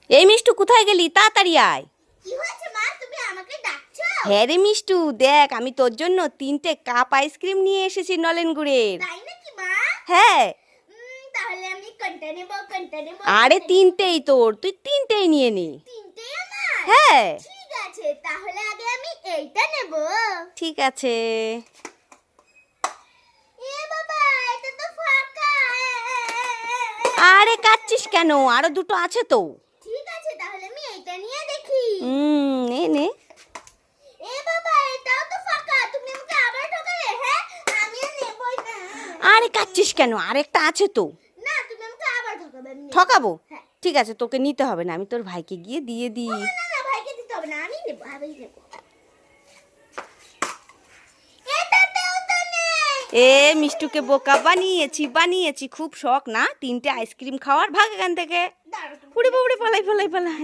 এই মিষ্টু কোথায় গেলি? তাড়াতাড়ি আয়। কি হয়েছে মা, তুমি আমাকে ডাকছো? হ্যাঁ রে মিষ্টু, দেখ আমি তোর জন্য 3টে কাপ আইসক্রিম নিয়ে এসেছি নলেন গুড়ের। তাই নাকি মা? হ্যাঁ। তাহলে আমি কোনটা নেব? আরে 3টেই তোর, তুই 3টেই নিয়ে নে। 3টেই আমার? হ্যাঁ ঠিক আছে, তাহলে আগে আমি এইটা নেব। ঠিক আছে। এ বাবা, এটা তো ফাঁকা। আরে কাচ্ছিস কেন? আরো 2টো আছে তো। ঠিক আছে, তাহলে আমি এইটা নিয়ে দেখি। নে নে। এ বাবা, এটাও তো ফাঁকা, তুমি আমাকে আবার ঠকালে। হ্যাঁ, আমি আর নেবই না। আরে কাচ্ছিস কেন? আরেকটা আছে তো। না, তুমি আমাকে আবার ঠকাবে। আমি নেবো। ঠকাবো? হ্যাঁ। ঠিক আছে, তোকে নিতে হবে না, আমি তোর ভাইকে গিয়ে দিয়ে দিই। না, ভাইকে দিতে হবে না, আমি নেবো, আমি নেবো। এটাতেও তো নেই। এ মিষ্টুকে বোকা বানিয়েছি, খুব শখ না 3টে আইসক্রিম খাওয়ার। ভাগ এখান থেকে। দাঁড়াও, উড়ে পালাই।